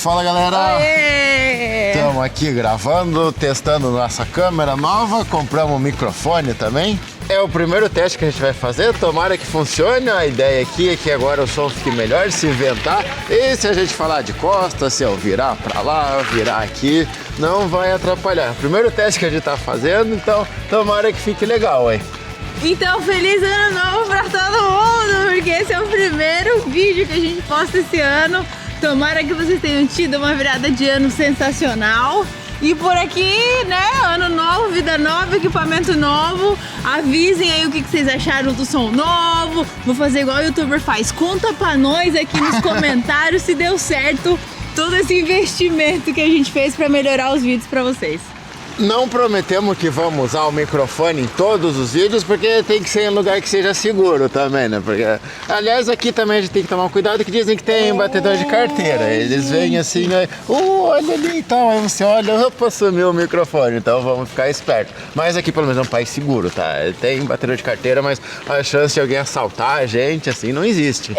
Fala, galera! Aê! Estamos aqui gravando, testando nossa câmera nova, compramos um microfone também. É o primeiro teste que a gente vai fazer, tomara que funcione. A ideia aqui é que agora o som fique melhor, se inventar. E se a gente falar de costas, se eu virar pra lá, virar aqui, não vai atrapalhar. Primeiro teste que a gente tá fazendo, então tomara que fique legal, hein? Então, feliz ano novo pra todo mundo, porque esse é o primeiro vídeo que a gente posta esse ano. Tomara que vocês tenham tido uma virada de ano sensacional. E por aqui, né, ano novo, vida nova, equipamento novo. Avisem aí o que vocês acharam do som novo. Vou fazer igual o youtuber faz. Conta pra nós aqui nos comentários se deu certo todo esse investimento que a gente fez pra melhorar os vídeos pra vocês. Não prometemos que vamos usar o microfone em todos os vídeos, porque tem que ser em lugar que seja seguro também, né? Porque, aliás, aqui também a gente tem que tomar cuidado, que dizem que tem batedor de carteira. Eles vêm assim, né? Olha ali e tal, aí você olha, opa, sumiu o microfone, então vamos ficar esperto. Mas aqui pelo menos é um país seguro, tá? Tem batedor de carteira, mas a chance de alguém assaltar a gente, assim, não existe.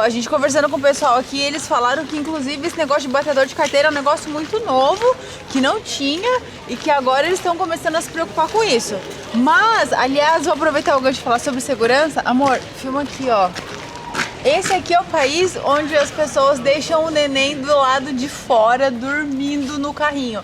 A gente conversando com o pessoal aqui, eles falaram que inclusive esse negócio de batedor de carteira é um negócio muito novo, que não tinha e que agora eles estão começando a se preocupar com isso. Mas, aliás, vou aproveitar o gancho de falar sobre segurança. Amor, filma aqui, ó. Esse aqui é o país onde as pessoas deixam o neném do lado de fora, dormindo no carrinho.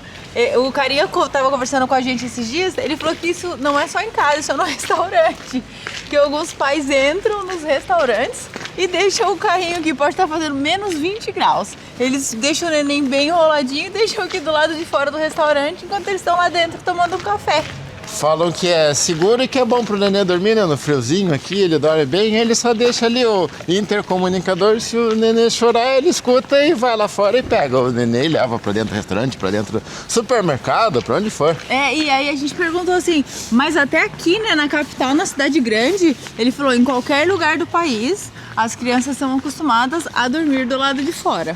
O carinha tava conversando com a gente esses dias, ele falou que isso não é só em casa, isso é no restaurante. Que alguns pais entram nos restaurantes e deixam o carrinho que pode estar fazendo menos 20 graus. Eles deixam o neném bem enroladinho e deixam aqui do lado de fora do restaurante enquanto eles estão lá dentro tomando um café. Falam que é seguro e que é bom pro neném dormir, né? No friozinho aqui, ele dorme bem, ele só deixa ali o intercomunicador, se o neném chorar, ele escuta e vai lá fora e pega o neném e leva pra dentro do restaurante, pra dentro do supermercado, pra onde for. E aí a gente perguntou assim, mas até aqui, né, na capital, na cidade grande, ele falou, em qualquer lugar do país, as crianças são acostumadas a dormir do lado de fora.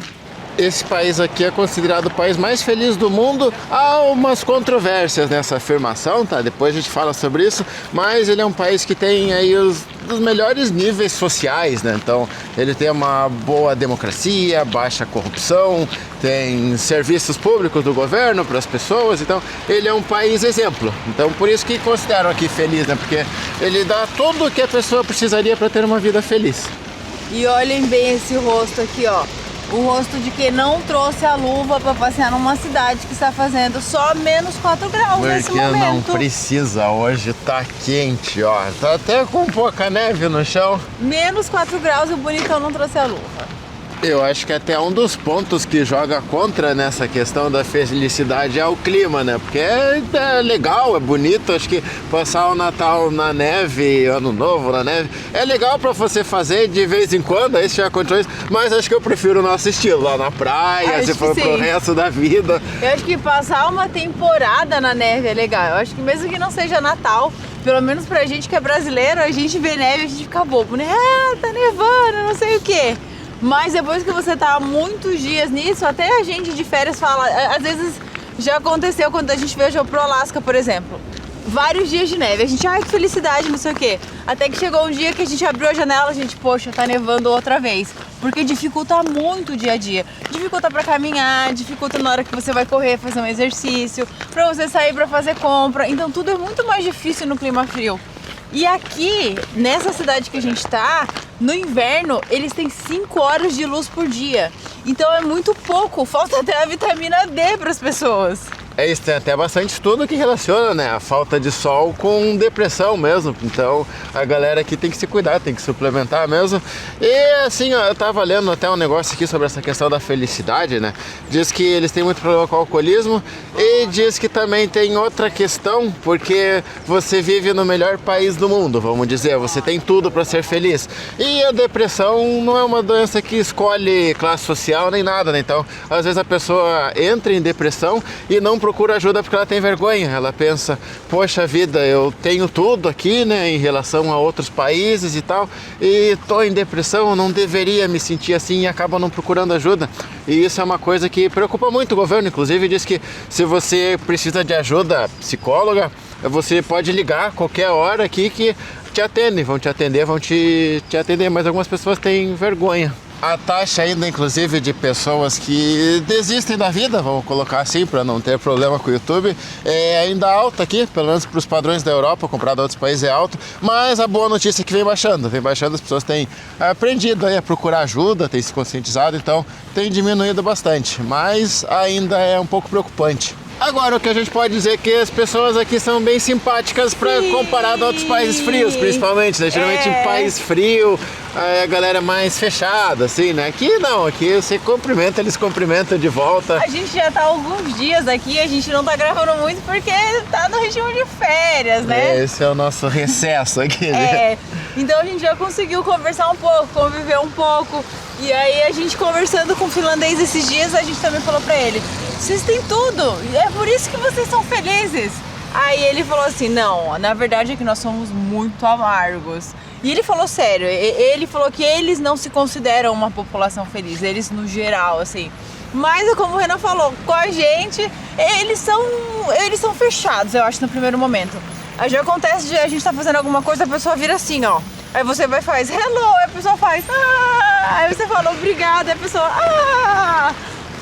Esse país aqui é considerado o país mais feliz do mundo. Há umas controvérsias nessa afirmação, tá? Depois a gente fala sobre isso, mas ele é um país que tem aí os melhores níveis sociais, né? Então ele tem uma boa democracia, baixa corrupção, tem serviços públicos do governo para as pessoas, então ele é um país exemplo. Então por isso que consideram aqui feliz, né? Porque ele dá tudo o que a pessoa precisaria para ter uma vida feliz. E olhem bem esse rosto aqui, ó. O rosto de quem não trouxe a luva para passear numa cidade que está fazendo só menos 4 graus nesse momento. Porque não precisa, hoje tá quente, ó. Tá até com pouca neve no chão. Menos 4 graus e o bonitão não trouxe a luva. Eu acho que até um dos pontos que joga contra nessa questão da felicidade é o clima, né? Porque é legal, é bonito, acho que passar o Natal na neve, Ano Novo na neve, é legal pra você fazer de vez em quando, aí se tiver condições, mas acho que eu prefiro o nosso estilo, lá na praia, se for pro resto da vida. Eu acho que passar uma temporada na neve é legal, eu acho que mesmo que não seja Natal, pelo menos pra gente que é brasileiro, a gente vê neve e a gente fica bobo, né? Ah, tá nevando, não sei o quê. Mas depois que você tá há muitos dias nisso, até a gente de férias fala, às vezes já aconteceu quando a gente viajou pro Alasca, por exemplo. Vários dias de neve, a gente, ai que felicidade, não sei o quê. Até que chegou um dia que a gente abriu a janela, a gente, poxa, tá nevando outra vez. Porque dificulta muito o dia a dia. Dificulta pra caminhar, dificulta na hora que você vai correr, fazer um exercício, pra você sair pra fazer compra. Então tudo é muito mais difícil no clima frio. E aqui, nessa cidade que a gente tá, no inverno, eles têm 5 horas de luz por dia. Então é muito pouco, falta até a vitamina D para as pessoas. É isso, tem até bastante estudo que relaciona, né, a falta de sol com depressão mesmo. Então a galera aqui tem que se cuidar, tem que suplementar mesmo. E assim, ó, eu tava lendo até um negócio aqui sobre essa questão da felicidade, né? Diz que eles têm muito problema com o alcoolismo e diz que também tem outra questão, porque você vive no melhor país do mundo, vamos dizer, você tem tudo para ser feliz. E a depressão não é uma doença que escolhe classe social nem nada, né? Então às vezes a pessoa entra em depressão e não procura ajuda porque ela tem vergonha, ela pensa, poxa vida, eu tenho tudo aqui, né, em relação a outros países e tal, e tô em depressão, eu não deveria me sentir assim, e acaba não procurando ajuda. E isso é uma coisa que preocupa muito o governo, inclusive diz que se você precisa de ajuda psicóloga, você pode ligar qualquer hora aqui que te atendem, vão te atender, mas algumas pessoas têm vergonha. A taxa ainda, inclusive, de pessoas que desistem da vida, vamos colocar assim, para não ter problema com o YouTube, é ainda alta aqui, pelo menos para os padrões da Europa, comparado a outros países é alto, mas a boa notícia é que vem baixando, as pessoas têm aprendido aí a procurar ajuda, têm se conscientizado, então tem diminuído bastante, mas ainda é um pouco preocupante. Agora, o que a gente pode dizer é que as pessoas aqui são bem simpáticas comparado a outros países frios, principalmente, né? Geralmente em país frio, a galera é mais fechada, assim, né? Aqui não, aqui você cumprimenta, eles cumprimentam de volta. A gente já tá há alguns dias aqui, a gente não tá gravando muito porque tá no regime de férias, né? Esse é o nosso recesso aqui, né? Então a gente já conseguiu conversar um pouco, conviver um pouco. E aí a gente conversando com o finlandês esses dias, a gente também falou pra ele: vocês têm tudo, é por isso que vocês são felizes. Aí ele falou assim: não, na verdade é que nós somos muito amargos. E ele falou sério, ele falou que eles não se consideram uma população feliz, eles no geral, assim. Mas como o Renan falou, com a gente, eles são fechados, eu acho, no primeiro momento. Aí já acontece de a gente tá fazendo alguma coisa, a pessoa vira assim, ó. Aí você vai e faz hello, aí a pessoa faz aí você fala obrigado, aí a pessoa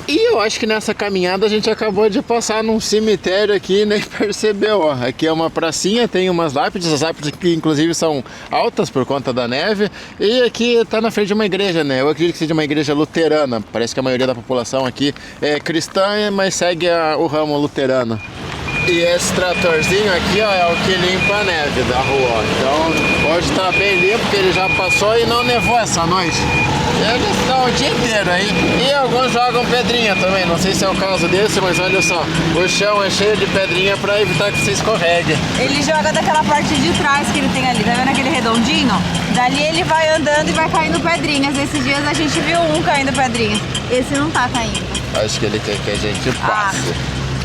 E eu acho que nessa caminhada a gente acabou de passar num cemitério aqui e nem percebeu, ó. Aqui é uma pracinha, tem umas lápides, as lápides que inclusive são altas por conta da neve. E aqui tá na frente de uma igreja, né? Eu acredito que seja uma igreja luterana. Parece que a maioria da população aqui é cristã, mas segue o ramo luterano. E esse tratorzinho aqui, ó, é o que limpa a neve da rua, ó. Então hoje tá bem limpo, porque ele já passou e não nevou essa noite. Eles estão o dia inteiro aí. E alguns jogam pedrinha também, não sei se é o caso desse, mas olha só, o chão é cheio de pedrinha para evitar que você escorregue. Ele joga daquela parte de trás que ele tem ali, tá vendo aquele redondinho? Dali ele vai andando e vai caindo pedrinhas. Esses dias a gente viu um caindo pedrinhas. Esse não tá caindo. Acho que ele quer que a gente passe.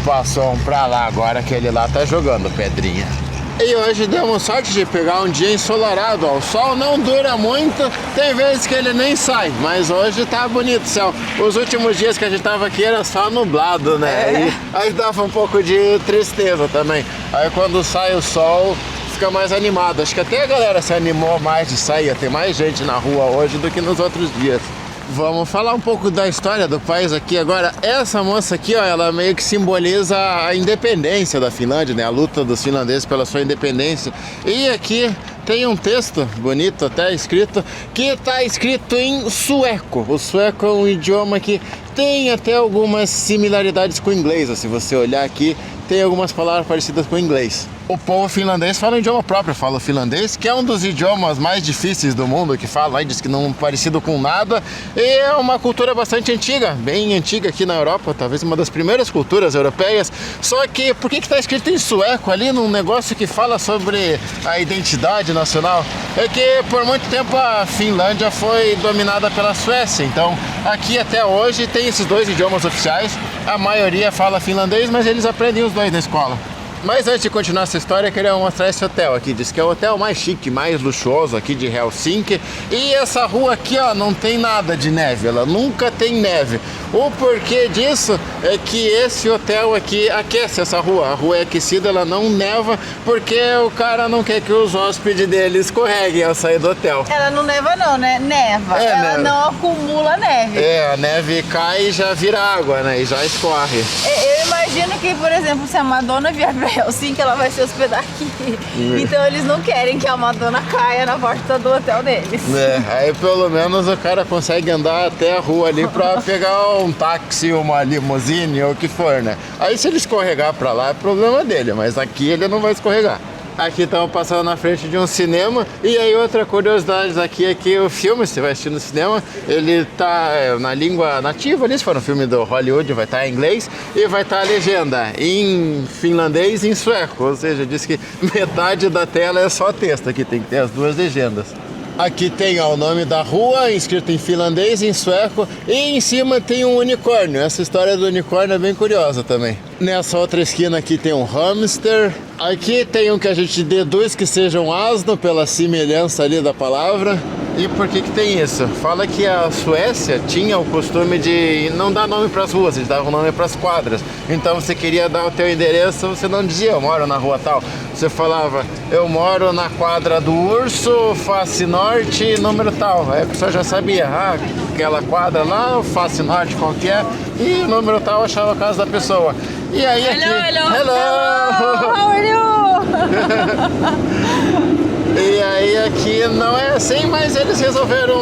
Passou um pra lá, agora que ele lá tá jogando pedrinha. E hoje demos sorte de pegar um dia ensolarado, ó. O sol não dura muito, tem vezes que ele nem sai, mas hoje tá bonito o céu. Os últimos dias que a gente tava aqui era só nublado, né? E aí dava um pouco de tristeza também. Aí quando sai o sol, fica mais animado. Acho que até a galera se animou mais de sair, tem mais gente na rua hoje do que nos outros dias. Vamos falar um pouco da história do país aqui agora. Essa moça aqui, ó, ela meio que simboliza a independência da Finlândia, né? A luta dos finlandeses pela sua independência. E aqui tem um texto bonito até escrito, que está escrito em sueco. O sueco é um idioma que tem até algumas similaridades com o inglês. Se você olhar aqui, tem algumas palavras parecidas com o inglês. O povo finlandês fala um idioma próprio, fala o finlandês, que é um dos idiomas mais difíceis do mundo, que fala, diz que não é parecido com nada, e é uma cultura bastante antiga, bem antiga aqui na Europa, talvez uma das primeiras culturas europeias. Só que, por que está escrito em sueco ali, num negócio que fala sobre a identidade nacional? É que por muito tempo a Finlândia foi dominada pela Suécia, então aqui até hoje tem esses dois idiomas oficiais, a maioria fala finlandês, mas eles aprendem os dois na escola. Mas antes de continuar essa história, eu queria mostrar esse hotel aqui. Diz que é o hotel mais chique, mais luxuoso aqui de Helsinki. E essa rua aqui, ó, não tem nada de neve, ela nunca tem neve. O porquê disso é que esse hotel aqui aquece essa rua. A rua é aquecida, ela não neva, porque o cara não quer que os hóspedes dele escorreguem ao sair do hotel. Ela não neva não, né? Neva. Ela não acumula neve. É, a neve cai e já vira água, né? E já escorre. Eu imagino que, por exemplo, se a Madonna vier pra Helsinki, ela vai se hospedar aqui. Então eles não querem que a Madonna caia na porta do hotel deles. Aí pelo menos o cara consegue andar até a rua ali pra pegar um táxi, uma limusine ou o que for, né? Aí se ele escorregar pra lá é problema dele, mas aqui ele não vai escorregar. Aqui estamos passando na frente de um cinema. E aí outra curiosidade aqui é que o filme, você vai assistir no cinema, ele tá na língua nativa ali, se for um filme do Hollywood, vai estar em inglês e vai estar a legenda em finlandês e em sueco. Ou seja, diz que metade da tela é só texto, aqui tem que ter as duas legendas. Aqui tem ó, o nome da rua, escrito em finlandês e em sueco, e em cima tem um unicórnio. Essa história do unicórnio é bem curiosa também. Nessa outra esquina aqui tem um hamster. Aqui tem um que a gente deduz que seja um asno pela semelhança ali da palavra. E por que tem isso? Fala que a Suécia tinha o costume de não dar nome para as ruas, eles davam nome para as quadras. Então você queria dar o teu endereço, você não dizia eu moro na rua tal. Você falava eu moro na quadra do Urso, face norte, número tal. Aí a pessoa já sabia, aquela quadra lá, face norte qualquer, e o número tal achava a casa da pessoa. E aí aqui... Hello! How are you? E aí aqui não é assim, mas eles resolveram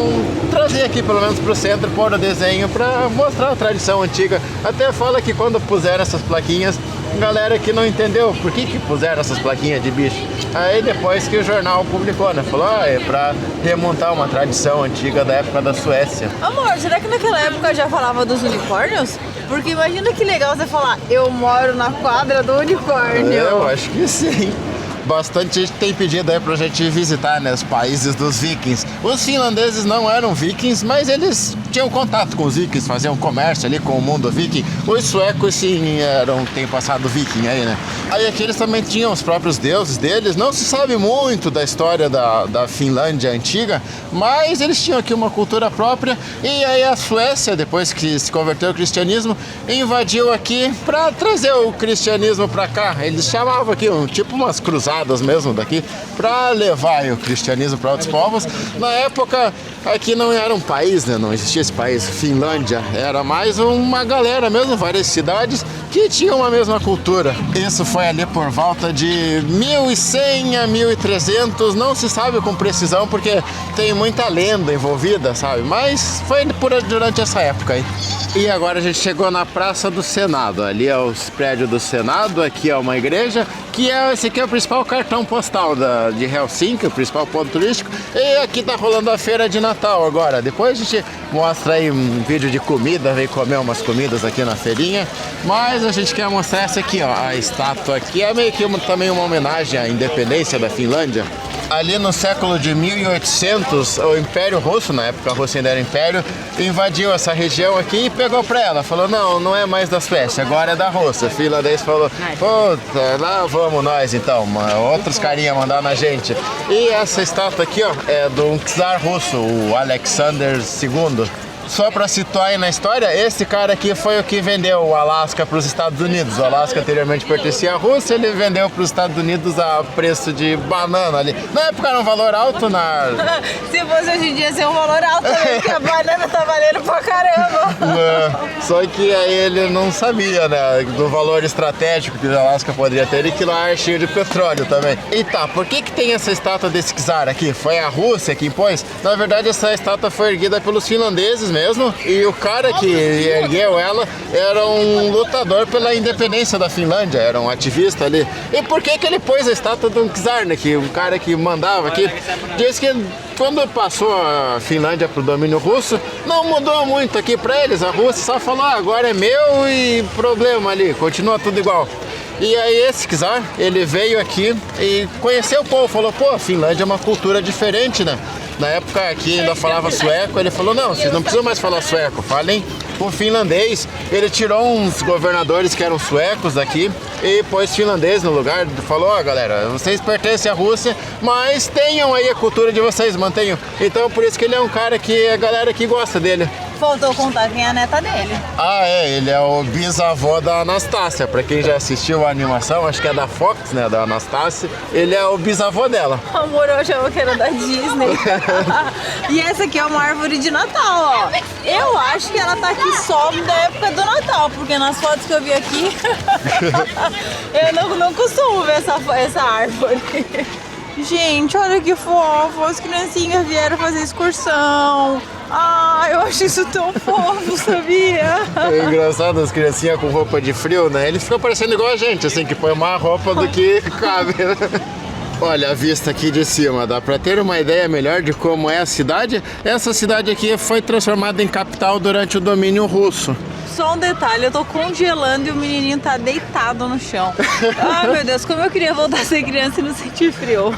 trazer aqui pelo menos pro centro, pôr o desenho pra mostrar a tradição antiga. Até fala que quando puseram essas plaquinhas, galera que não entendeu por que puseram essas plaquinhas de bicho. Aí depois que o jornal publicou, né? Falou, é pra remontar uma tradição antiga da época da Suécia. Amor, será que naquela época já falava dos unicórnios? Porque imagina que legal você falar, eu moro na quadra do unicórnio. Eu acho que sim. Bastante gente tem pedido aí pra gente visitar, né, os países dos vikings. Os finlandeses não eram vikings, mas eles tinham contato com os vikings, faziam comércio ali com o mundo viking. Os suecos sim têm passado viking aí, né? Aí aqui eles também tinham os próprios deuses deles. Não se sabe muito da história da Finlândia antiga, mas eles tinham aqui uma cultura própria. E aí a Suécia, depois que se converteu ao cristianismo, invadiu aqui pra trazer o cristianismo pra cá. Eles chamavam aqui tipo umas cruzadas mesmo daqui, para levar o cristianismo para outros povos. Na época, aqui não era um país, né? Não existia esse país, Finlândia. Era mais uma galera mesmo, várias cidades que tinham a mesma cultura. Isso foi ali por volta de 1100 a 1300, não se sabe com precisão, porque tem muita lenda envolvida, sabe? Mas foi durante essa época aí. E agora a gente chegou na Praça do Senado. Ali é os prédios do Senado, aqui é uma igreja, que esse aqui é o principal cartão postal de Helsinki, o principal ponto turístico. E aqui tá rolando a feira de Natal agora. Depois a gente mostra aí um vídeo de comida, vem comer umas comidas aqui na feirinha. Mas a gente quer mostrar essa aqui, ó, a estátua aqui. É meio que também uma homenagem à independência da Finlândia. Ali no século de 1800, o Império Russo, na época a Rússia ainda era Império, invadiu essa região aqui e pegou pra ela. Falou, não é mais da Suécia, agora é da Rússia. A finlandês falou, puta, lá vamos nós então, outros carinha mandar na gente. E essa estátua aqui, ó, é do czar russo, o Alexander II. Só para situar aí na história, esse cara aqui foi o que vendeu o Alasca para os Estados Unidos. O Alasca anteriormente pertencia à Rússia, ele vendeu para os Estados Unidos a preço de banana ali. Na época era um valor alto na... Se fosse hoje em dia, seria um valor alto também, porque a banana tá valendo pra caramba. Só que aí ele não sabia, né, do valor estratégico que o Alasca poderia ter e que lá é cheio de petróleo também. E tá, por que tem essa estátua desse czar aqui? Foi a Rússia que impôs? Na verdade, essa estátua foi erguida pelos finlandeses mesmo, e o cara que ergueu ela era um lutador pela independência da Finlândia, era um ativista ali. E por que ele pôs a estátua de um czar, né, que um cara que mandava aqui? Diz que quando passou a Finlândia pro domínio russo, não mudou muito aqui pra eles, a Rússia só falou, agora é meu e problema ali, continua tudo igual. E aí esse czar, ele veio aqui e conheceu o povo, falou, pô, a Finlândia é uma cultura diferente, né? Na época aqui ainda falava sueco, ele falou, não, vocês não precisam mais falar sueco, falem o finlandês. Ele tirou uns governadores que eram suecos daqui e pôs finlandês no lugar, falou, ó, galera, vocês pertencem à Rússia, mas tenham aí a cultura de vocês, mantenham. Então por isso que ele é um cara que a galera aqui gosta dele. Faltou contar quem é a neta dele. Ah, ele é o bisavô da Anastácia. Pra quem já assistiu a animação, acho que é da Fox, né, da Anastácia, ele é o bisavô dela. Amor, eu achava que era da Disney. E essa aqui é uma árvore de Natal, ó. Eu acho que ela tá aqui só da época do Natal, porque nas fotos que eu vi aqui, eu não costumo ver essa árvore. Gente, olha que fofo, as criancinhas vieram fazer excursão. Ah, eu acho isso tão fofo, sabia? É engraçado as criancinhas com roupa de frio, né? Eles ficam parecendo igual a gente, assim, que põe mais roupa do que cabe. Olha a vista aqui de cima, dá pra ter uma ideia melhor de como é a cidade. Essa cidade aqui foi transformada em capital durante o domínio russo. Só um detalhe, eu tô congelando e o menininho tá deitado no chão. Ai, meu Deus, como eu queria voltar a ser criança e não sentir frio.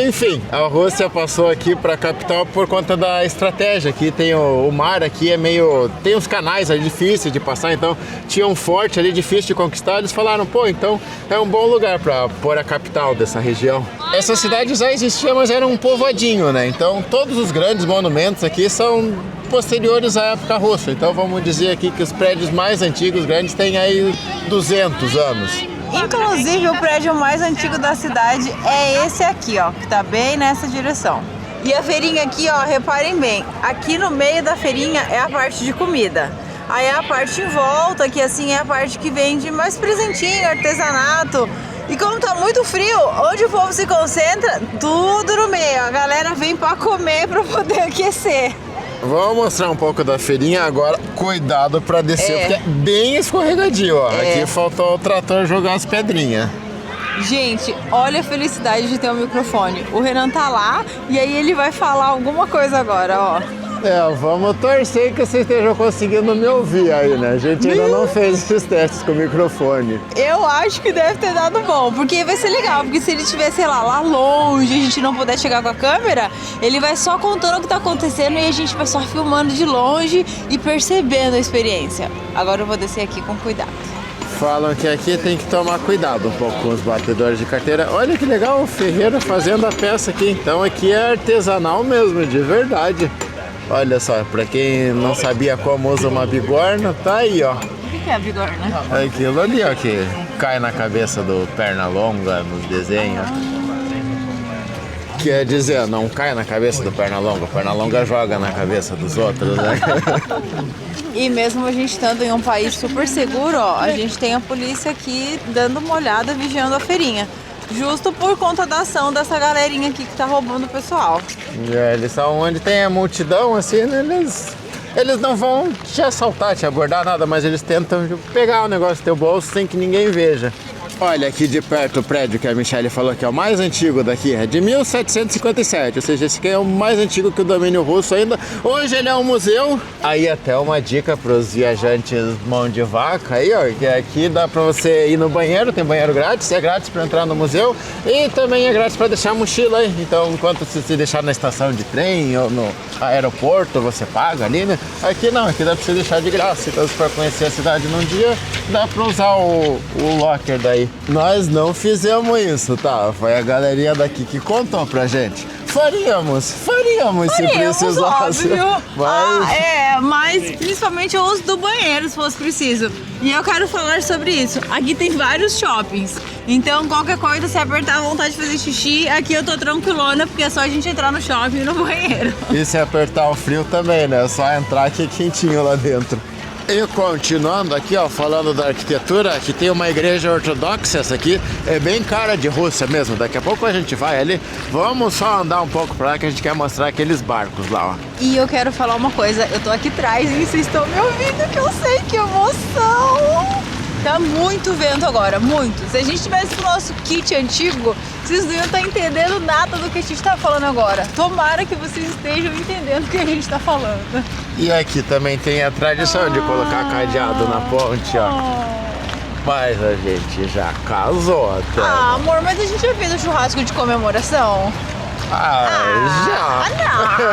Enfim, a Rússia passou aqui para a capital por conta da estratégia. Aqui tem o mar, aqui é meio... tem uns canais ali difíceis de passar, então tinha um forte ali difícil de conquistar. Eles falaram, pô, então é um bom lugar para pôr a capital dessa região. Essa cidade já existia, mas era um povoadinho, né? Então todos os grandes monumentos aqui são posteriores à época russa. Então vamos dizer aqui que os prédios mais antigos, grandes, têm aí 200 anos. Inclusive, o prédio mais antigo da cidade é esse aqui, ó, que tá bem nessa direção. E a feirinha aqui, ó, reparem bem, aqui no meio da feirinha é a parte de comida. Aí a parte em volta, que assim é a parte que vende mais presentinho, artesanato. E como tá muito frio, onde o povo se concentra, tudo no meio. A galera vem pra comer, pra poder aquecer. Vamos mostrar um pouco da feirinha agora. Cuidado pra descer, porque é bem escorregadio, ó. Aqui faltou o trator jogar as pedrinhas. Gente, olha a felicidade de ter um microfone. O Renan tá lá e aí ele vai falar alguma coisa agora, ó. Vamos torcer que vocês estejam conseguindo me ouvir aí, né? A gente ainda não fez esses testes com o microfone. Eu acho que deve ter dado bom, porque vai ser legal, porque se ele estiver, sei lá longe, a gente não puder chegar com a câmera, ele vai só contando o que tá acontecendo e a gente vai só filmando de longe e percebendo a experiência. Agora eu vou descer aqui com cuidado. Falam que aqui tem que tomar cuidado um pouco com os batedores de carteira. Olha que legal, o ferreiro fazendo a peça aqui. Então aqui é artesanal mesmo, de verdade. Olha só, pra quem não sabia como usa uma bigorna, tá aí, ó. O que é a bigorna? Aquilo ali, ó, que cai na cabeça do Pernalonga no desenho. Quer dizer, não cai na cabeça do Pernalonga, o Pernalonga joga na cabeça dos outros, né? E mesmo a gente estando em um país super seguro, ó, a gente tem a polícia aqui dando uma olhada, vigiando a feirinha. Justo por conta da ação dessa galerinha aqui que tá roubando o pessoal. Eles são onde tem a multidão, assim, né, eles não vão te assaltar, te abordar, nada, mas eles tentam pegar o negócio do teu bolso sem que ninguém veja. Olha aqui de perto o prédio que a Michelle falou que é o mais antigo daqui, é de 1757, ou seja, esse aqui é o mais antigo que o domínio russo ainda. Hoje ele é um museu. Aí até uma dica para os viajantes mão de vaca aí, ó, que aqui dá para você ir no banheiro, tem banheiro grátis, é grátis para entrar no museu e também é grátis para deixar a mochila aí. Então, enquanto você deixar na estação de trem ou no aeroporto, você paga ali, né? Aqui não, aqui dá para você deixar de graça. Então, se for conhecer a cidade num dia, dá para usar o locker daí. Nós não fizemos isso, tá? Foi a galerinha daqui que contou pra gente. Faríamos se precisasse. Óbvio. Mas principalmente o uso do banheiro, se fosse preciso. E eu quero falar sobre isso. Aqui tem vários shoppings. Então, qualquer coisa, se apertar a vontade de fazer xixi, aqui eu tô tranquilona, porque é só a gente entrar no shopping e no banheiro. E se apertar o frio também, né? É só entrar aqui quentinho lá dentro. E continuando aqui, ó, falando da arquitetura, aqui tem uma igreja ortodoxa, essa aqui é bem cara de Rússia mesmo, daqui a pouco a gente vai ali, vamos só andar um pouco pra lá que a gente quer mostrar aqueles barcos lá, ó. E eu quero falar uma coisa, eu tô aqui atrás e vocês estão me ouvindo, que eu sei, que emoção! Tá muito vento agora, muito. Se a gente tivesse o nosso kit antigo, vocês não iam estar entendendo nada do que a gente tá falando agora. Tomara que vocês estejam entendendo o que a gente tá falando. E aqui também tem a tradição de colocar cadeado na ponte, ó. Mas a gente já casou até. Ah, amor, mas a gente já fez o churrasco de comemoração? Já.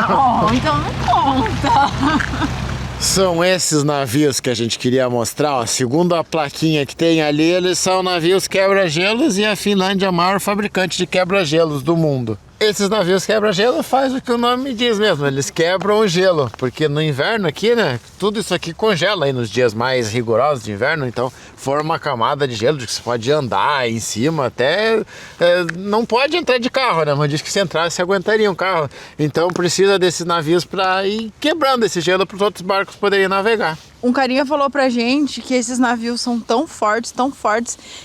Não, então não conta. São esses navios que a gente queria mostrar, ó. Segundo a plaquinha que tem ali, eles são navios quebra-gelos e a Finlândia é a maior fabricante de quebra-gelos do mundo. Esses navios quebra-gelo faz o que o nome diz mesmo, eles quebram o gelo, porque no inverno aqui, né, tudo isso aqui congela aí nos dias mais rigorosos de inverno, então forma uma camada de gelo de que você pode andar em cima, até não pode entrar de carro, né, mas diz que se entrasse aguentaria um carro, então precisa desses navios para ir quebrando esse gelo para os outros barcos poderem navegar. Um carinha falou pra gente que esses navios são tão fortes,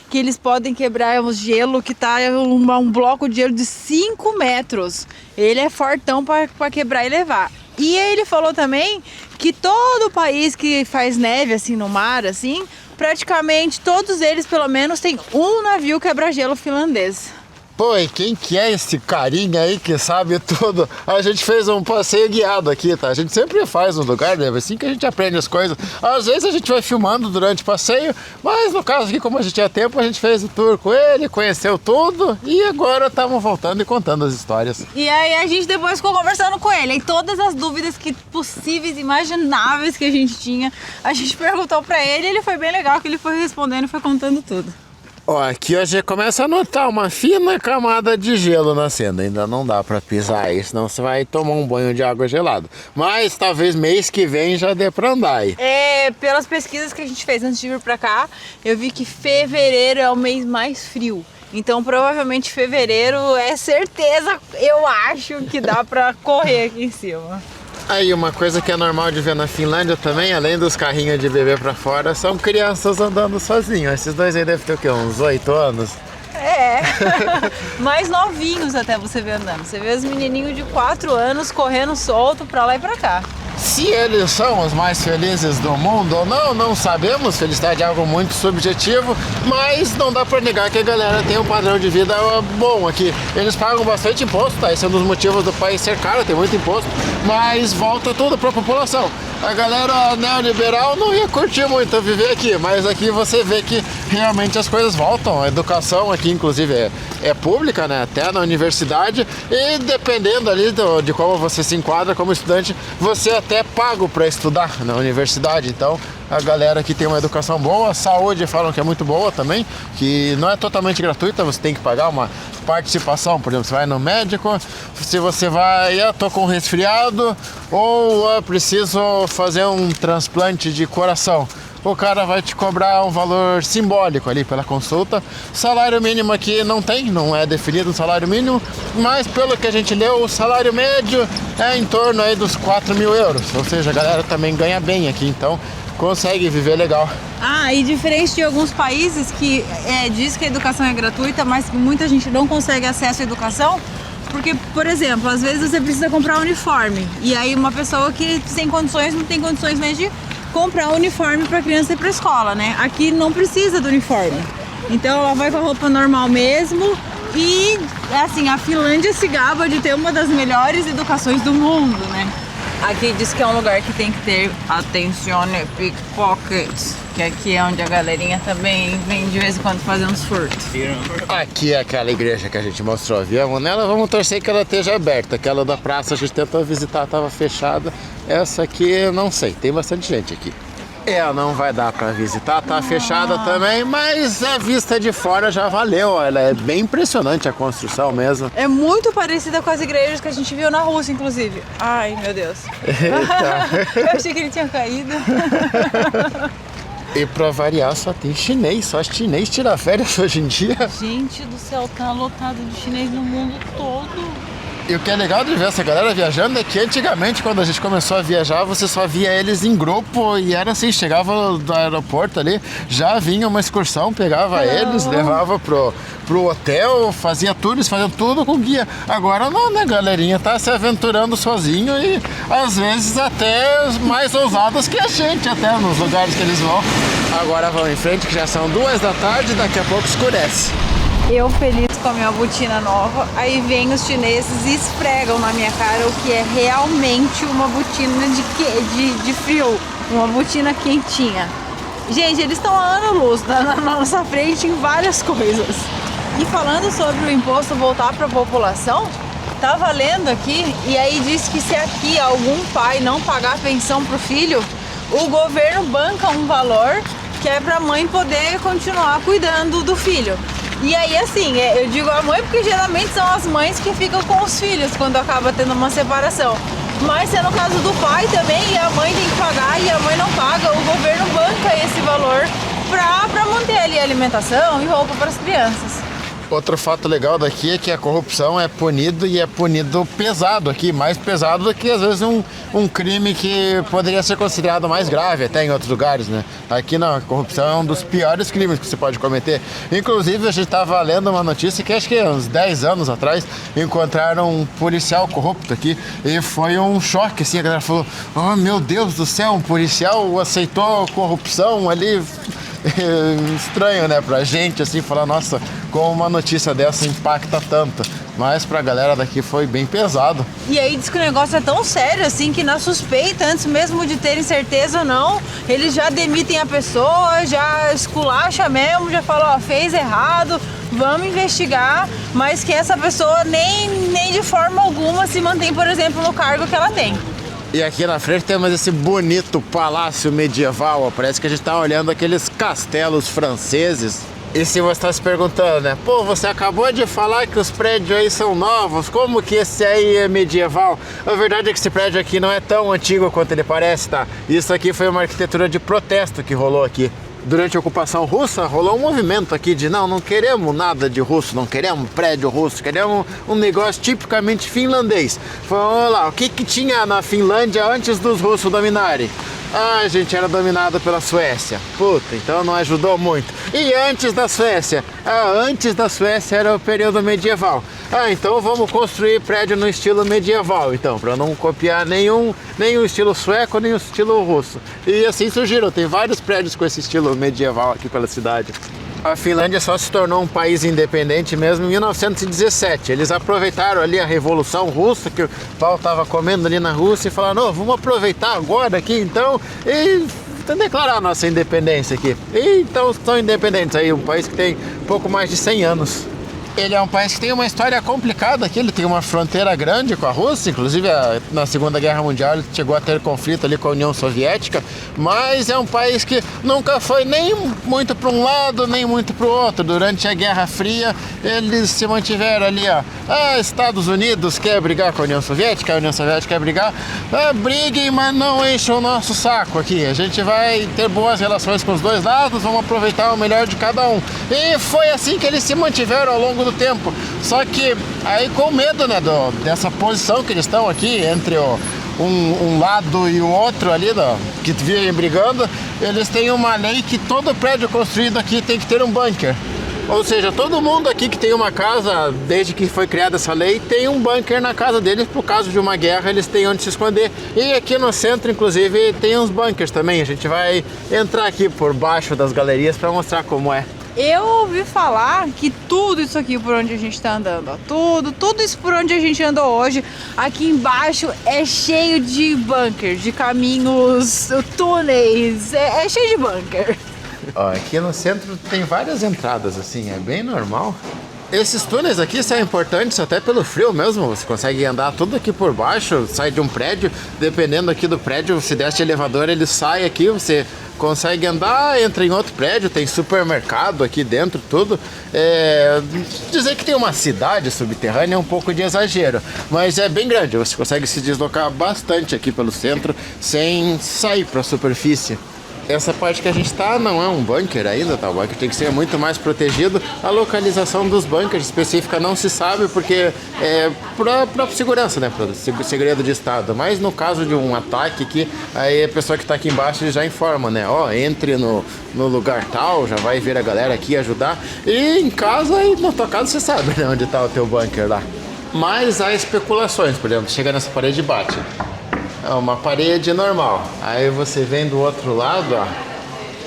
que eles podem quebrar o gelo que tá um bloco de gelo de 5 metros. Ele é fortão pra quebrar e levar. E ele falou também que todo país que faz neve assim no mar, assim, praticamente todos eles pelo menos tem um navio quebra-gelo finlandês. Pô, e quem que é esse carinha aí que sabe tudo? A gente fez um passeio guiado aqui, tá? A gente sempre faz no lugar, né? Assim que a gente aprende as coisas. Às vezes a gente vai filmando durante o passeio, mas no caso aqui, como a gente tinha tempo, a gente fez o tour com ele, conheceu tudo e agora estamos voltando e contando as histórias. E aí a gente depois ficou conversando com ele. E todas as dúvidas que possíveis, imagináveis que a gente tinha, a gente perguntou pra ele e ele foi bem legal que ele foi respondendo e foi contando tudo. Ó, aqui a gente começa a notar uma fina camada de gelo nascendo. Ainda não dá pra pisar aí, senão você vai tomar um banho de água gelada. Mas talvez mês que vem já dê pra andar aí. Pelas pesquisas que a gente fez antes de vir pra cá, eu vi que fevereiro é o mês mais frio. Então provavelmente fevereiro é certeza, eu acho que dá pra correr aqui em cima. Aí uma coisa que é normal de ver na Finlândia também, além dos carrinhos de bebê pra fora, são crianças andando sozinhos. Esses dois aí devem ter o quê? Uns 8 anos? É, mais novinhos até você vê andando. Você vê os menininhos de 4 anos correndo solto pra lá e pra cá. Se eles são os mais felizes do mundo ou não, não sabemos. Felicidade é algo muito subjetivo, mas não dá pra negar que a galera tem um padrão de vida bom aqui. Eles pagam bastante imposto, tá? Esse é um dos motivos do país ser caro, tem muito imposto, mas volta tudo pra população. A galera neoliberal não ia curtir muito viver aqui, mas aqui você vê que realmente as coisas voltam. A educação aqui, inclusive, é pública, né? Até na universidade, e dependendo ali de como você se enquadra como estudante, você até é pago para estudar na universidade. Então a galera aqui tem uma educação boa, a saúde falam que é muito boa também, que não é totalmente gratuita, você tem que pagar uma participação. Por exemplo, você vai no médico, se você vai, eu tô com resfriado ou eu preciso fazer um transplante de coração, o cara vai te cobrar um valor simbólico ali pela consulta. Salário mínimo aqui não é definido um salário mínimo, mas pelo que a gente leu, o salário médio é em torno aí dos 4 mil euros, ou seja, a galera também ganha bem aqui, então consegue viver legal. Ah, e diferente de alguns países que diz que a educação é gratuita, mas que muita gente não consegue acesso à educação, porque, por exemplo, às vezes você precisa comprar um uniforme, e aí uma pessoa que sem condições, não tem condições nem de comprar um uniforme para a criança ir para a escola, né? Aqui não precisa do uniforme, então ela vai com a roupa normal mesmo. E assim, a Finlândia se gaba de ter uma das melhores educações do mundo, né? Aqui diz que é um lugar que tem que ter atenzione pickpockets, que aqui é onde a galerinha também vem de vez em quando fazer uns furtos. Aqui é aquela igreja que a gente mostrou, viemos nela, vamos torcer que ela esteja aberta. Aquela da praça a gente tentou visitar, estava fechada. Essa aqui não sei, tem bastante gente aqui. Não vai dar pra visitar, tá fechada também, mas a vista de fora já valeu. Ela é bem impressionante, a construção mesmo. É muito parecida com as igrejas que a gente viu na Rússia, inclusive. Ai, meu Deus. Eu achei que ele tinha caído. E pra variar, só tem chinês, só chinês tira férias hoje em dia. Gente do céu, tá lotado de chinês no mundo todo. E o que é legal de ver essa galera viajando é que antigamente, quando a gente começou a viajar, você só via eles em grupo e era assim, chegava do aeroporto ali, já vinha uma excursão, pegava eles, levava pro hotel, fazia tudo, eles faziam tudo com guia. Agora não, né, galerinha tá se aventurando sozinho e às vezes até mais ousados que a gente, até nos lugares que eles vão. Agora vão em frente, que já são 2 da tarde, daqui a pouco escurece. Eu feliz com a minha botina nova, aí vem os chineses e esfregam na minha cara o que é realmente uma botina de frio, uma botina quentinha. Gente, eles estão a ano-luz na nossa frente em várias coisas. E falando sobre o imposto voltar para a população, tá valendo aqui, e aí diz que se aqui algum pai não pagar pensão pro filho, o governo banca um valor que é para a mãe poder continuar cuidando do filho. E aí, assim, eu digo a mãe porque geralmente são as mães que ficam com os filhos quando acaba tendo uma separação. Mas se é no caso do pai também, e a mãe tem que pagar e a mãe não paga, o governo banca esse valor pra manter ali a alimentação e roupa para as crianças. Outro fato legal daqui é que a corrupção é punido e é punido pesado aqui, mais pesado do que às vezes um crime que poderia ser considerado mais grave até em outros lugares, né? Aqui não, a corrupção é um dos piores crimes que você pode cometer. Inclusive a gente estava lendo uma notícia que acho que uns 10 anos atrás encontraram um policial corrupto aqui e foi um choque, assim, a galera falou: oh meu Deus do céu, um policial aceitou corrupção ali. Estranho, né, pra gente, assim, falar, nossa, como uma notícia dessa impacta tanto. Mas pra galera daqui foi bem pesado. E aí diz que o negócio é tão sério, assim, que na suspeita, antes mesmo de terem certeza ou não, eles já demitem a pessoa, já esculacha mesmo, já falam, ó, fez errado, vamos investigar, mas que essa pessoa nem de forma alguma se mantém, por exemplo, no cargo que ela tem. E aqui na frente temos esse bonito palácio medieval, parece que a gente tá olhando aqueles castelos franceses. E se você está se perguntando, né? Pô, você acabou de falar que os prédios aí são novos, como que esse aí é medieval? A verdade é que esse prédio aqui não é tão antigo quanto ele parece, tá? Isso aqui foi uma arquitetura de protesto que rolou aqui. durante a ocupação russa, rolou um movimento aqui de não queremos nada de russo, não queremos prédio russo, queremos um negócio tipicamente finlandês. Vamos lá, o que tinha na Finlândia antes dos russos dominarem? A gente era dominado pela Suécia. Puta, então não ajudou muito. E antes da Suécia? Antes da Suécia era o período medieval. Então vamos construir prédio no estilo medieval, então, para não copiar nem o estilo sueco, nem o estilo russo. E assim surgiram, tem vários prédios com esse estilo medieval aqui pela cidade. A Finlândia só se tornou um país independente mesmo em 1917. Eles aproveitaram ali a Revolução Russa, que o pau estava comendo ali na Rússia, e falaram, vamos aproveitar agora aqui então e declarar nossa independência aqui. E então são independentes aí, um país que tem pouco mais de 100 anos. Ele é um país que tem uma história complicada aqui, ele tem uma fronteira grande com a Rússia, inclusive na Segunda Guerra Mundial ele chegou a ter conflito ali com a União Soviética, mas é um país que nunca foi nem muito para um lado, nem muito para o outro. Durante a Guerra Fria eles se mantiveram ali, Estados Unidos quer brigar com a União Soviética quer brigar, briguem, mas não enchem o nosso saco aqui, a gente vai ter boas relações com os dois lados, vamos aproveitar o melhor de cada um. E foi assim que eles se mantiveram ao longo do tempo. Só que aí com medo, né, dessa posição que eles estão aqui entre um lado e o outro ali, que vivem brigando, eles têm uma lei que todo prédio construído aqui tem que ter um bunker. Ou seja, todo mundo aqui que tem uma casa, desde que foi criada essa lei, tem um bunker na casa deles, por caso de uma guerra, eles têm onde se esconder. E aqui no centro, inclusive, tem uns bunkers também. A gente vai entrar aqui por baixo das galerias para mostrar como é. Eu ouvi falar que tudo isso aqui por onde a gente tá andando, tudo isso por onde a gente andou hoje, aqui embaixo é cheio de bunkers, de caminhos, túneis, é cheio de bunker. Aqui no centro tem várias entradas, assim, é bem normal. Esses túneis aqui são importantes até pelo frio mesmo, você consegue andar tudo aqui por baixo, sai de um prédio, dependendo aqui do prédio, se desce de elevador ele sai aqui, você consegue andar, entra em outro prédio, tem supermercado aqui dentro, tudo. Dizer que tem uma cidade subterrânea é um pouco de exagero, mas é bem grande, você consegue se deslocar bastante aqui pelo centro sem sair para a superfície. Essa parte que a gente está não é um bunker ainda, tá? O bunker tem que ser muito mais protegido. A localização dos bunkers específica não se sabe porque é para segurança, né? Para segredo de estado. Mas no caso de um ataque aqui, aí a pessoa que está aqui embaixo já informa, né? Entre no lugar tal, já vai ver a galera aqui ajudar. E em casa, na tua casa você sabe, né? Onde está o teu bunker lá. Mas há especulações, por exemplo, chega nessa parede e bate. É uma parede normal. Aí você vem do outro lado,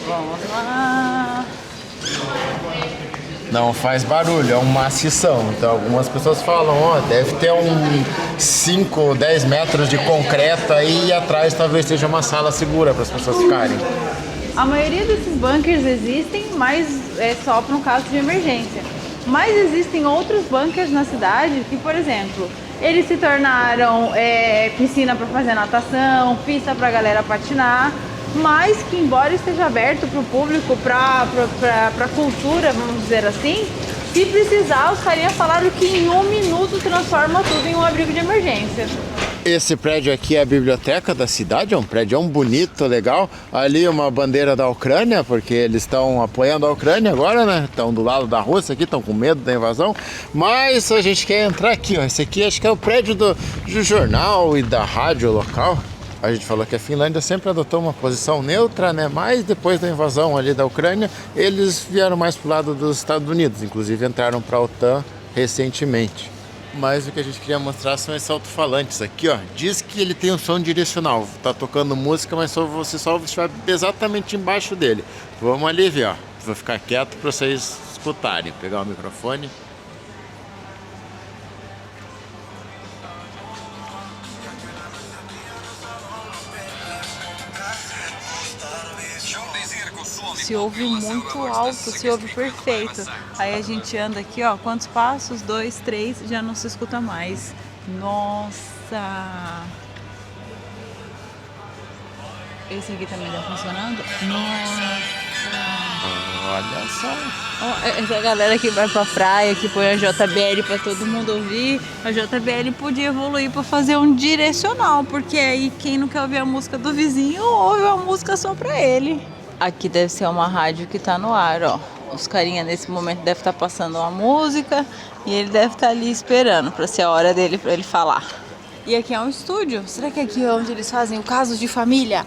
Vamos lá. Não faz barulho, é um macição. Então algumas pessoas falam, deve ter 5 ou 10 metros de concreto aí e atrás talvez seja uma sala segura para as pessoas ficarem. A maioria desses bunkers existem, mas é só para um caso de emergência. Mas existem outros bunkers na cidade que, por exemplo, eles se tornaram piscina para fazer natação, pista para a galera patinar, mas que embora esteja aberto para o público, para a cultura, vamos dizer assim, se precisar, os carinhas falaram que em 1 minuto transforma tudo em um abrigo de emergência. Esse prédio aqui é a biblioteca da cidade, é um prédio bonito, legal. Ali uma bandeira da Ucrânia, porque eles estão apoiando a Ucrânia agora, né? Estão do lado da Rússia aqui, estão com medo da invasão. Mas a gente quer entrar aqui, Esse aqui acho que é o prédio do jornal e da rádio local. A gente falou que a Finlândia sempre adotou uma posição neutra, né? Mas depois da invasão ali da Ucrânia, eles vieram mais pro lado dos Estados Unidos. Inclusive entraram para a OTAN recentemente. Mas o que a gente queria mostrar são esses alto-falantes aqui, Diz que ele tem um som direcional. Tá tocando música, mas você só estiver exatamente embaixo dele. Vamos ali ver, Vou ficar quieto para vocês escutarem. Pegar o microfone. Se ouve muito alto, se ouve perfeito. Aí a gente anda aqui, quantos passos? 2, 3, já não se escuta mais. Nossa! Esse aqui também tá funcionando? Nossa! Olha só! Essa galera que vai pra praia, que põe a JBL pra todo mundo ouvir, a JBL podia evoluir pra fazer um direcional, porque aí quem não quer ouvir a música do vizinho, ouve a música só pra ele. Aqui deve ser uma rádio que tá no ar, ó. Os carinha nesse momento devem estar passando uma música e ele deve estar ali esperando para ser a hora dele para ele falar. E aqui é um estúdio. Será que aqui é onde eles fazem o caso de família?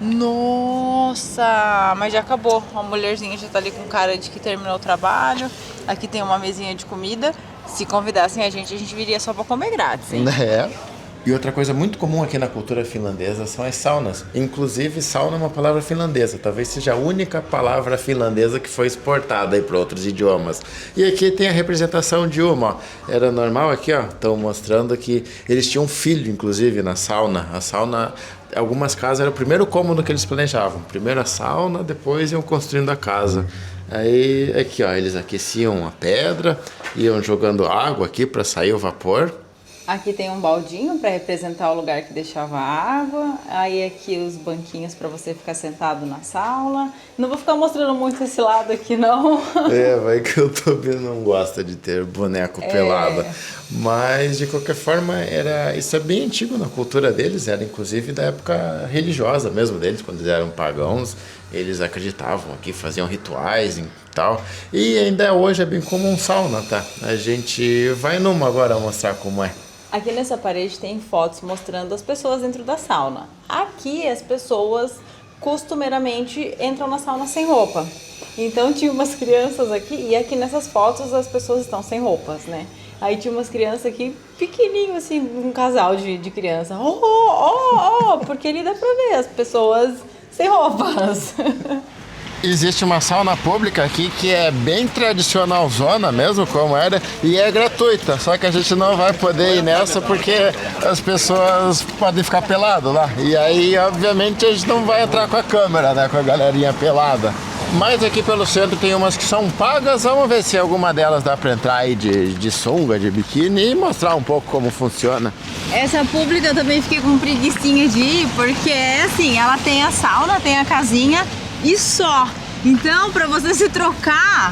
Nossa! Mas já acabou. A mulherzinha já tá ali com cara de que terminou o trabalho. Aqui tem uma mesinha de comida. Se convidassem a gente viria só para comer grátis, hein? É. E outra coisa muito comum aqui na cultura finlandesa são as saunas. Inclusive, sauna é uma palavra finlandesa. Talvez seja a única palavra finlandesa que foi exportada aí para outros idiomas. E aqui tem a representação de uma, ó. Era normal aqui, ó. Estão mostrando que eles tinham um filho, inclusive, na sauna. A sauna, algumas casas, era o primeiro cômodo que eles planejavam. Primeiro a sauna, depois iam construindo a casa. Aí, aqui, ó, eles aqueciam a pedra, iam jogando água aqui para sair o vapor. Aqui tem um baldinho para representar o lugar que deixava água. Aí aqui os banquinhos para você ficar sentado na sala. Não vou ficar mostrando muito esse lado aqui, não. É, vai que o Tobi não gosta de ter boneco pelado. Mas, de qualquer forma, isso é bem antigo na cultura deles. Era, inclusive, da época religiosa mesmo deles, quando eles eram pagãos. Eles acreditavam aqui, faziam rituais e tal. E ainda hoje é bem comum sauna, tá? A gente vai numa agora mostrar como é. Aqui nessa parede tem fotos mostrando as pessoas dentro da sauna. Aqui as pessoas costumeiramente entram na sauna sem roupa. Então tinha umas crianças aqui, e aqui nessas fotos as pessoas estão sem roupas, né? Aí tinha umas crianças aqui, pequenininho assim, um casal de criança. Porque ali dá pra ver as pessoas sem roupas. Existe uma sauna pública aqui que é bem tradicional zona mesmo, como era, e é gratuita, só que a gente não vai poder ir nessa porque as pessoas podem ficar pelado lá. E aí, obviamente, a gente não vai entrar com a câmera, né, com a galerinha pelada. Mas aqui pelo centro tem umas que são pagas, vamos ver se alguma delas dá pra entrar aí de sunga, de biquíni e mostrar um pouco como funciona. Essa pública eu também fiquei com preguicinha de ir, porque assim, ela tem a sauna, tem a casinha e só. Então, pra você se trocar,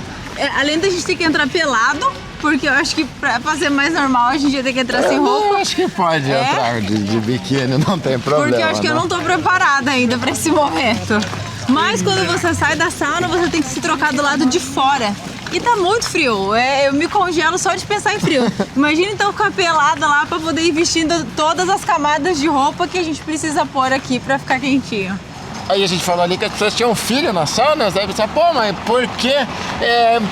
além da gente ter que entrar pelado, porque eu acho que pra ser mais normal a gente ia ter que entrar sem roupa. Eu acho que pode entrar de biquíni, não tem problema. Porque eu acho que eu não tô preparada ainda pra esse momento. Mas quando você sai da sauna, você tem que se trocar do lado de fora. E tá muito frio, eu me congelo só de pensar em frio. Imagina então ficar pelada lá pra poder ir vestindo todas as camadas de roupa que a gente precisa pôr aqui pra ficar quentinho. Aí a gente falou ali que as pessoas tinham filho na sauna, você deve pensar, pô, mas por quê?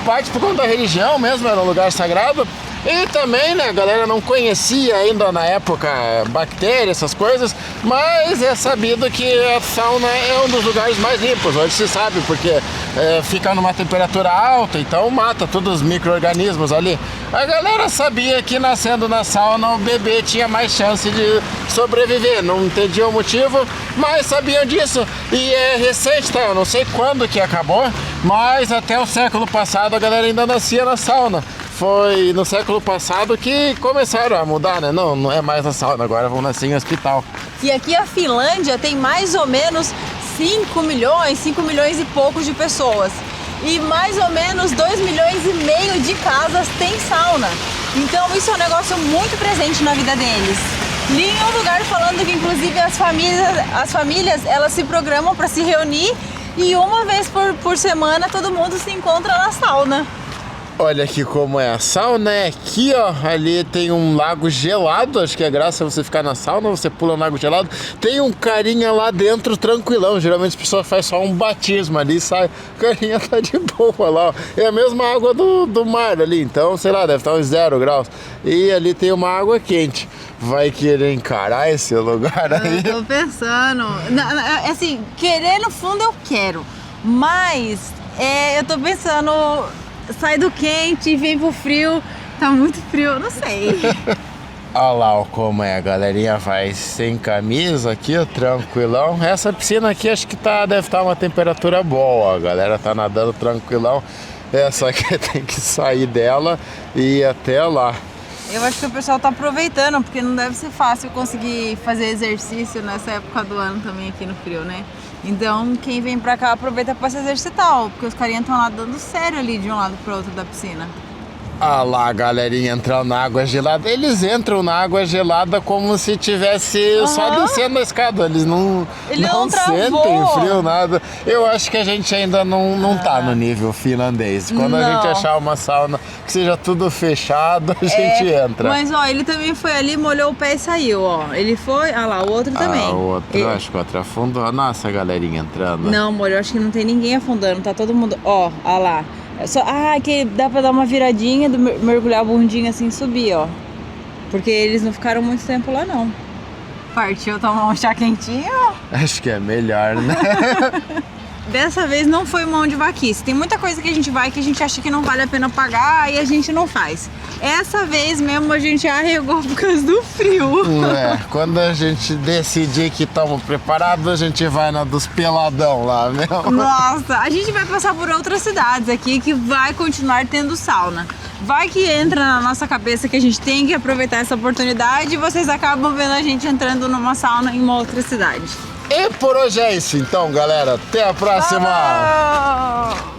Parte por conta da religião mesmo, era um lugar sagrado. E também, né, a galera não conhecia ainda na época bactérias, essas coisas, mas é sabido que a sauna é um dos lugares mais limpos, hoje se sabe, porque fica numa temperatura alta, então mata todos os micro-organismos ali. A galera sabia que nascendo na sauna o bebê tinha mais chance de sobreviver, não entendia o motivo, mas sabiam disso. E é recente, tá? Eu não sei quando que acabou, mas até o século passado a galera ainda nascia na sauna. Foi no século passado que começaram a mudar, né? Não é mais na sauna, agora vão nascer em hospital. E aqui a Finlândia tem mais ou menos 5 milhões e poucos de pessoas. E mais ou menos 2,5 milhões de casas tem sauna. Então isso é um negócio muito presente na vida deles. Li em um lugar falando que inclusive as famílias elas se programam para se reunir e uma vez por semana todo mundo se encontra na sauna. Olha aqui como é a sauna, aqui ó, ali tem um lago gelado, acho que é graça você ficar na sauna, você pula no lago gelado, tem um carinha lá dentro tranquilão, geralmente as pessoas fazem só um batismo ali, sai, o carinha tá de boa lá, ó. É a mesma água do mar ali, então, sei lá, deve estar uns 0 graus, e ali tem uma água quente. Vai querer encarar esse lugar aí? Eu tô pensando, assim, querer no fundo eu quero, mas eu tô pensando... Sai do quente e vem pro frio, tá muito frio, não sei. Olha lá ó, como é, a galerinha vai sem camisa aqui, ó, tranquilão. Essa piscina aqui acho que deve estar uma temperatura boa, a galera tá nadando tranquilão. Só que tem que sair dela e ir até lá. Eu acho que o pessoal tá aproveitando, porque não deve ser fácil conseguir fazer exercício nessa época do ano também aqui no frio, né? Então quem vem pra cá aproveita pra se exercitar, porque os carinhas estão nadando sério ali de um lado pro outro da piscina. Ah lá, a galerinha entrando na água gelada. Eles entram na água gelada como se tivesse só descendo a escada. Eles não sentem frio, nada. Eu acho que a gente ainda não tá no nível finlandês. Quando a gente achar uma sauna que seja tudo fechado, a gente entra. Mas ó, ele também foi ali, molhou o pé e saiu, ó. Ele foi, ah lá, o outro também. O outro, acho que o outro afundou. Nossa, a galerinha entrando. Não, amor, eu acho que não tem ninguém afundando. Tá todo mundo, ó lá. Só, que dá pra dar uma viradinha, mergulhar a bundinha assim e subir, ó. Porque eles não ficaram muito tempo lá, não. Partiu tomar um chá quentinho? Acho que é melhor, né? Dessa vez não foi mão de vaquice. Tem muita coisa que a gente vai que a gente acha que não vale a pena pagar e a gente não faz. Essa vez mesmo a gente arregou por causa do frio. Quando a gente decidir que estamos preparados, a gente vai na dos peladão lá, meu. Nossa, a gente vai passar por outras cidades aqui que vai continuar tendo sauna. Vai que entra na nossa cabeça que a gente tem que aproveitar essa oportunidade e vocês acabam vendo a gente entrando numa sauna em uma outra cidade. E por hoje é isso então, galera. Até a próxima!